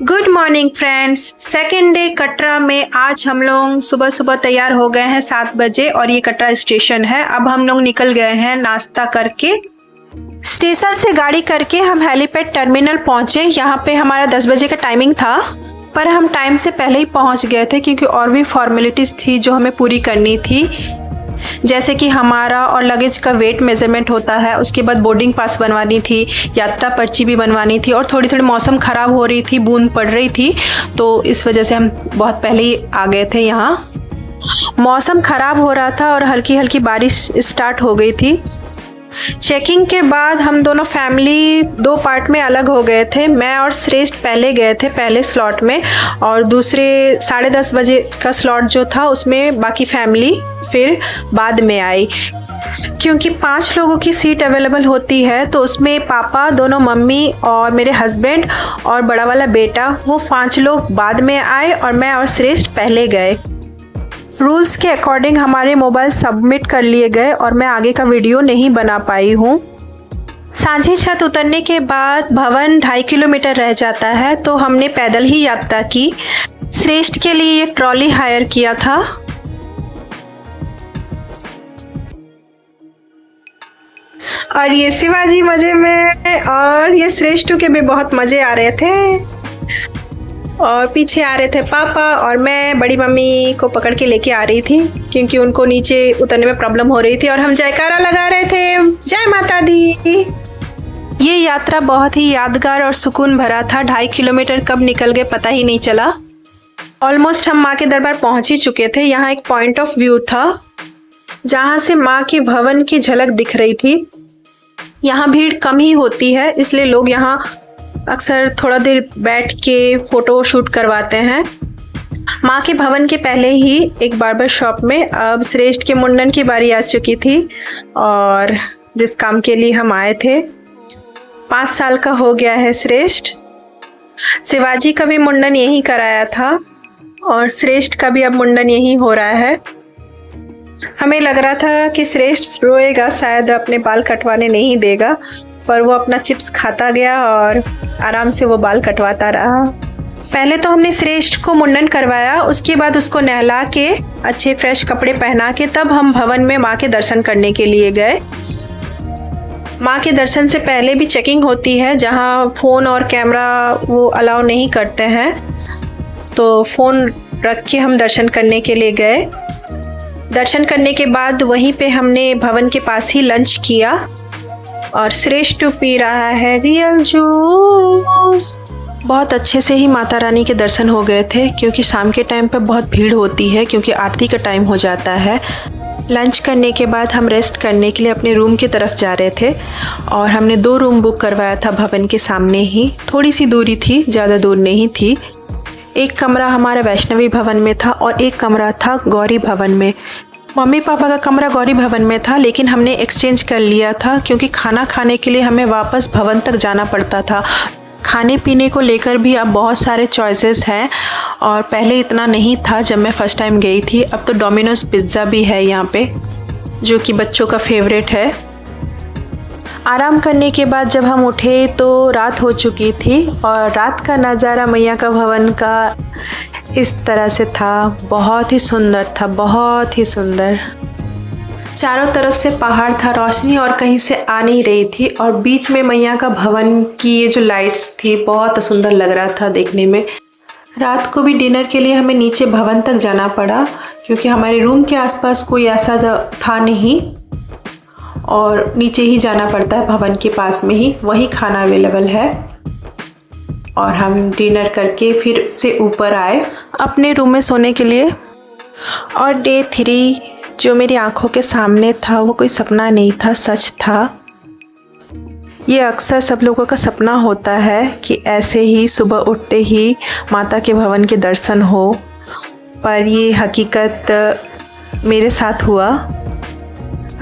Good morning friends. Second day Katra में आज हम लोग सुबह सुबह तैयार हो गए हैं 7 बजे और ये कटरा स्टेशन है। अब हम लोग निकल गए हैं नाश्ता करके। स्टेशन से गाड़ी करके हम हेलीपैड टर्मिनल पहुंचे। यहाँ पे हमारा 10 बजे का टाइमिंग था, पर हम टाइम से पहले ही पहुंच गए थे क्योंकि और भी फॉर्मेलिटीज़ थी जो हमें पूरी करनी थी, जैसे कि हमारा और लगेज का वेट मेजरमेंट होता है, उसके बाद बोर्डिंग पास बनवानी थी, यात्रा पर्ची भी बनवानी थी और थोड़ी थोड़ी मौसम ख़राब हो रही थी, बूंद पड़ रही थी, तो इस वजह से हम बहुत पहले ही आ गए थे। यहाँ मौसम ख़राब हो रहा था और हल्की हल्की बारिश स्टार्ट हो गई थी। चेकिंग के बाद हम दोनों फैमिली 2 पार्ट में अलग हो गए थे। मैं और श्रेष्ठ पहले गए थे पहले स्लॉट में, और दूसरे 10:30 बजे का स्लॉट जो था उसमें बाकी फैमिली फिर बाद में आई। क्योंकि 5 लोगों की सीट अवेलेबल होती है तो उसमें पापा, दोनों मम्मी और मेरे हस्बैंड और बड़ा वाला बेटा, वो 5 लोग बाद में आए और मैं और श्रेष्ठ पहले गए। रूल्स के अकॉर्डिंग हमारे मोबाइल सबमिट कर लिए गए और मैं आगे का वीडियो नहीं बना पाई हूँ। सांझी छत उतरने के बाद भवन 2.5 किलोमीटर रह जाता है, तो हमने पैदल ही यात्रा की। श्रेष्ठ के लिए ये ट्रॉली हायर किया था। और ये शिवाजी मजे में और ये श्रेष्ठ के भी बहुत मज़े आ रहे थे। और पीछे आ रहे थे पापा और मैं बड़ी मम्मी को पकड़ के लेके आ रही थी क्योंकि उनको नीचे उतरने में प्रॉब्लम हो रही थी, और हम जयकारा लगा रहे थे, जय माता दी। ये यात्रा बहुत ही यादगार और सुकून भरा था। 2.5 किलोमीटर कब निकल गए पता ही नहीं चला। ऑलमोस्ट हम माँ के दरबार पहुँच ही चुके थे। यहाँ एक पॉइंट ऑफ व्यू था जहाँ से माँ के भवन की झलक दिख रही थी। यहाँ भीड़ कम ही होती है, इसलिए लोग यहाँ अक्सर थोड़ा देर बैठ के फ़ोटो शूट करवाते हैं। माँ के भवन के पहले ही एक बार्बर शॉप में अब श्रेष्ठ के मुंडन की बारी आ चुकी थी, और जिस काम के लिए हम आए थे 5 साल का हो गया है श्रेष्ठ। शिवाजी का भी मुंडन यहीं कराया था और श्रेष्ठ का भी अब मुंडन यहीं हो रहा है। हमें लग रहा था कि श्रेष्ठ रोएगा, शायद अपने बाल कटवाने नहीं देगा, पर वो अपना चिप्स खाता गया और आराम से वो बाल कटवाता रहा। पहले तो हमने श्रेष्ठ को मुंडन करवाया, उसके बाद उसको नहला के अच्छे फ्रेश कपड़े पहना के तब हम भवन में माँ के दर्शन करने के लिए गए। माँ के दर्शन से पहले भी चेकिंग होती है, जहाँ फ़ोन और कैमरा वो अलाउ नहीं करते हैं, तो फ़ोन रख के हम दर्शन करने के लिए गए। दर्शन करने के बाद वहीं पे हमने भवन के पास ही लंच किया और श्रेष्ठ पी रहा है रियल जूस। बहुत अच्छे से ही माता रानी के दर्शन हो गए थे क्योंकि शाम के टाइम पे बहुत भीड़ होती है क्योंकि आरती का टाइम हो जाता है। लंच करने के बाद हम रेस्ट करने के लिए अपने रूम की तरफ जा रहे थे और हमने 2 रूम बुक करवाया था भवन के सामने ही। थोड़ी सी दूरी थी, ज़्यादा दूर नहीं थी। एक कमरा हमारा वैष्णवी भवन में था और एक कमरा था गौरी भवन में। मम्मी पापा का कमरा गौरी भवन में था, लेकिन हमने एक्सचेंज कर लिया था क्योंकि खाना खाने के लिए हमें वापस भवन तक जाना पड़ता था। खाने पीने को लेकर भी अब बहुत सारे चॉइसेस हैं और पहले इतना नहीं था जब मैं फ़र्स्ट टाइम गई थी। अब तो डोमिनोज़ पिज़्ज़ा भी है यहाँ पे, जो कि बच्चों का फेवरेट है। आराम करने के बाद जब हम उठे तो रात हो चुकी थी और रात का नज़ारा मैया का भवन का इस तरह से था। बहुत ही सुंदर था, बहुत ही सुंदर। चारों तरफ से पहाड़ था, रोशनी और कहीं से आ नहीं रही थी, और बीच में मैया का भवन की ये जो लाइट्स थी बहुत सुंदर लग रहा था देखने में। रात को भी डिनर के लिए हमें नीचे भवन तक जाना पड़ा क्योंकि हमारे रूम के आसपास कोई ऐसा था नहीं और नीचे ही जाना पड़ता है भवन के पास में ही, वही खाना अवेलेबल है। और हम डिनर करके फिर से ऊपर आए अपने रूम में सोने के लिए। और डे 3 जो मेरी आंखों के सामने था वो कोई सपना नहीं था, सच था। ये अक्सर सब लोगों का सपना होता है कि ऐसे ही सुबह उठते ही माता के भवन के दर्शन हो, पर ये हकीकत मेरे साथ हुआ।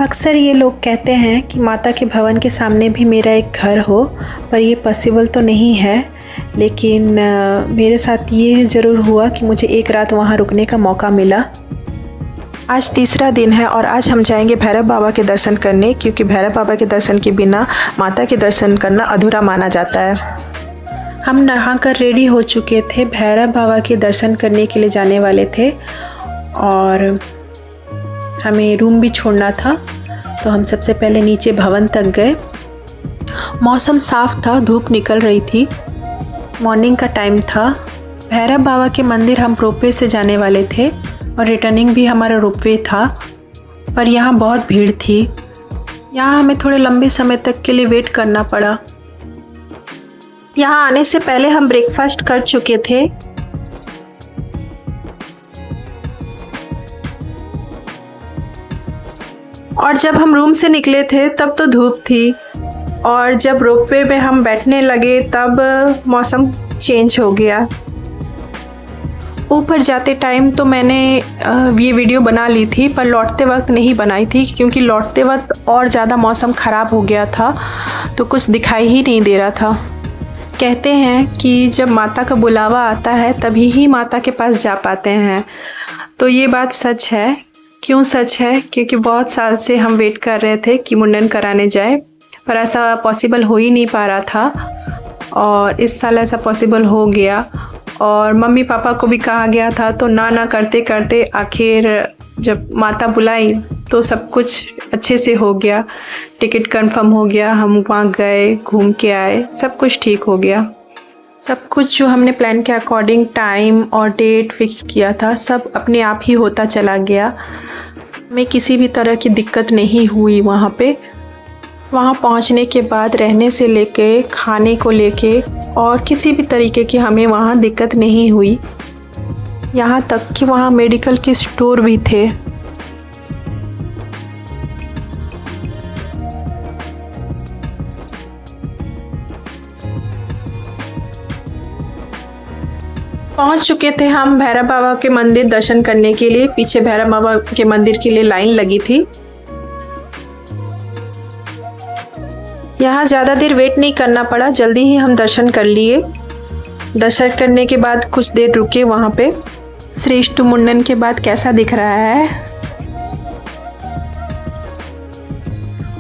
अक्सर ये लोग कहते हैं कि माता के भवन के सामने भी मेरा एक घर हो, पर ये पॉसिबल तो नहीं है, लेकिन मेरे साथ ये ज़रूर हुआ कि मुझे एक रात वहाँ रुकने का मौका मिला। आज तीसरा दिन है और आज हम जाएंगे भैरव बाबा के दर्शन करने, क्योंकि भैरव बाबा के दर्शन के बिना माता के दर्शन करना अधूरा माना जाता है। हम नहाकर रेडी हो चुके थे, भैरव बाबा के दर्शन करने के लिए जाने वाले थे और हमें रूम भी छोड़ना था। तो हम सबसे पहले नीचे भवन तक गए। मौसम साफ था, धूप निकल रही थी, मॉर्निंग का टाइम था। भैरव बाबा के मंदिर हम रोपवे से जाने वाले थे और रिटर्निंग भी हमारा रोपवे था, पर यहाँ बहुत भीड़ थी। यहाँ हमें थोड़े लंबे समय तक के लिए वेट करना पड़ा। यहाँ आने से पहले हम ब्रेकफास्ट कर चुके थे। और जब हम रूम से निकले थे तब तो धूप थी और जब रोपवे में हम बैठने लगे तब मौसम चेंज हो गया। ऊपर जाते टाइम तो मैंने ये वीडियो बना ली थी, पर लौटते वक्त नहीं बनाई थी क्योंकि लौटते वक्त और ज़्यादा मौसम ख़राब हो गया था, तो कुछ दिखाई ही नहीं दे रहा था। कहते हैं कि जब माता का बुलावा आता है तभी ही माता के पास जा पाते हैं, तो ये बात सच है। क्यों सच है? क्योंकि बहुत साल से हम वेट कर रहे थे कि मुंडन कराने जाए, पर ऐसा पॉसिबल हो ही नहीं पा रहा था और इस साल ऐसा पॉसिबल हो गया। और मम्मी पापा को भी कहा गया था, तो ना करते करते आखिर जब माता बुलाई तो सब कुछ अच्छे से हो गया। टिकट कंफर्म हो गया, हम वहाँ गए, घूम के आए, सब कुछ ठीक हो गया। सब कुछ जो हमने प्लान के अकॉर्डिंग टाइम और डेट फिक्स किया था, सब अपने आप ही होता चला गया। हमें किसी भी तरह की दिक्कत नहीं हुई वहाँ पे। वहाँ पहुँचने के बाद रहने से लेके खाने को लेके और किसी भी तरीके की हमें वहाँ दिक्कत नहीं हुई। यहाँ तक कि वहाँ मेडिकल के स्टोर भी थे। पहुँच चुके थे हम भैरव बाबा के मंदिर दर्शन करने के लिए। पीछे भैरव बाबा के मंदिर के लिए लाइन लगी थी। यहाँ ज़्यादा देर वेट नहीं करना पड़ा, जल्दी ही हम दर्शन कर लिए। दर्शन करने के बाद कुछ देर रुके वहाँ पे। श्रेष्ठ मुंडन के बाद कैसा दिख रहा है।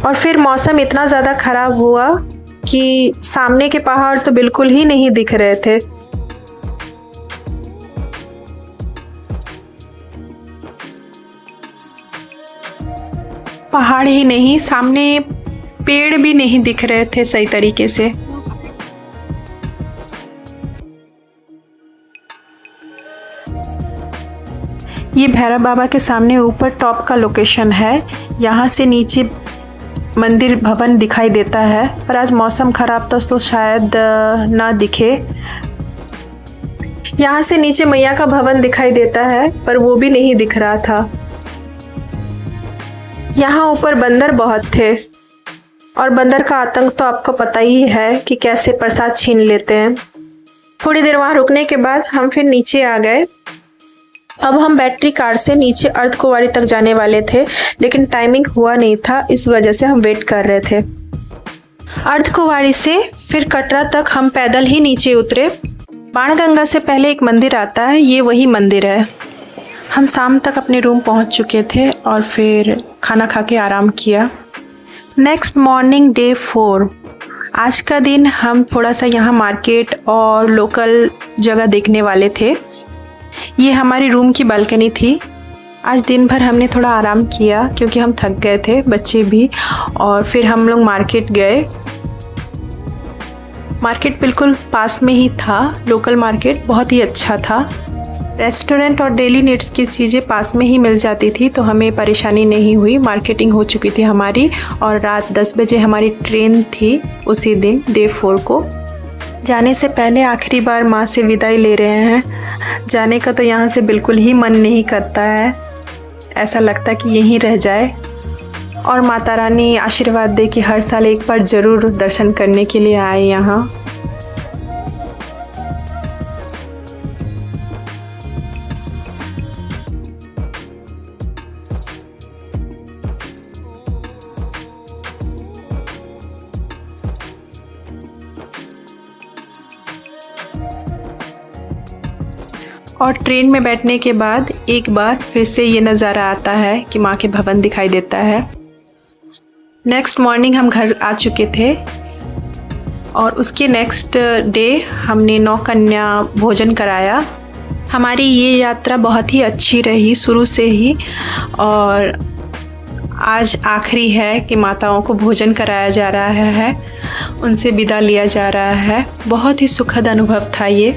और फिर मौसम इतना ज़्यादा ख़राब हुआ कि सामने के पहाड़ तो बिल्कुल ही नहीं दिख रहे थे। पहाड़ ही नहीं, सामने पेड़ भी नहीं दिख रहे थे सही तरीके से। ये भैरव बाबा के सामने ऊपर टॉप का लोकेशन है। यहाँ से नीचे मंदिर भवन दिखाई देता है, पर आज मौसम खराब था तो शायद ना दिखे। यहाँ से नीचे मैया का भवन दिखाई देता है, पर वो भी नहीं दिख रहा था। यहाँ ऊपर बंदर बहुत थे और बंदर का आतंक तो आपको पता ही है कि कैसे प्रसाद छीन लेते हैं। थोड़ी देर वहाँ रुकने के बाद हम फिर नीचे आ गए। अब हम बैटरी कार से नीचे अर्धकुंवारी तक जाने वाले थे, लेकिन टाइमिंग हुआ नहीं था, इस वजह से हम वेट कर रहे थे। अर्धकुंवारी से फिर कटरा तक हम पैदल ही नीचे उतरे। बाणगंगा से पहले एक मंदिर आता है, ये वही मंदिर है। हम शाम तक अपने रूम पहुंच चुके थे और फिर खाना खा के आराम किया। Next morning day 4। आज का दिन हम थोड़ा सा यहाँ मार्केट और लोकल जगह देखने वाले थे। ये हमारी रूम की बालकनी थी। आज दिन भर हमने थोड़ा आराम किया क्योंकि हम थक गए थे, बच्चे भी। और फिर हम लोग मार्केट गए। मार्केट बिल्कुल पास में ही था, लोकल मार्केट बहुत ही अच्छा था। रेस्टोरेंट और डेली नीड्स की चीज़ें पास में ही मिल जाती थी, तो हमें परेशानी नहीं हुई। मार्केटिंग हो चुकी थी हमारी और रात 10 बजे हमारी ट्रेन थी उसी दिन डे 4 को। जाने से पहले आखिरी बार माँ से विदाई ले रहे हैं। जाने का तो यहाँ से बिल्कुल ही मन नहीं करता है, ऐसा लगता कि यहीं रह जाए और माता रानी आशीर्वाद दे कि हर साल एक बार ज़रूर दर्शन करने के लिए आए यहाँ। और ट्रेन में बैठने के बाद एक बार फिर से ये नज़ारा आता है कि माँ के भवन दिखाई देता है। नेक्स्ट मॉर्निंग हम घर आ चुके थे और उसके नेक्स्ट डे हमने 9 कन्या भोजन कराया। हमारी ये यात्रा बहुत ही अच्छी रही शुरू से ही, और आज आखिरी है कि माताओं को भोजन कराया जा रहा है, उनसे विदा लिया जा रहा है। बहुत ही सुखद अनुभव था ये।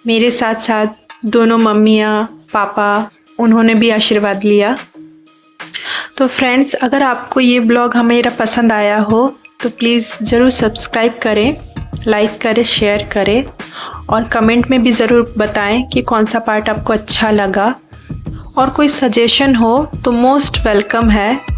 मेरे साथ साथ दोनों मम्मियाँ, पापा, उन्होंने भी आशीर्वाद लिया। तो फ्रेंड्स, अगर आपको ये ब्लॉग मेरा पसंद आया हो तो प्लीज़ ज़रूर सब्सक्राइब करें, लाइक करें, शेयर करें और कमेंट में भी ज़रूर बताएं कि कौन सा पार्ट आपको अच्छा लगा। और कोई सजेशन हो तो मोस्ट वेलकम है।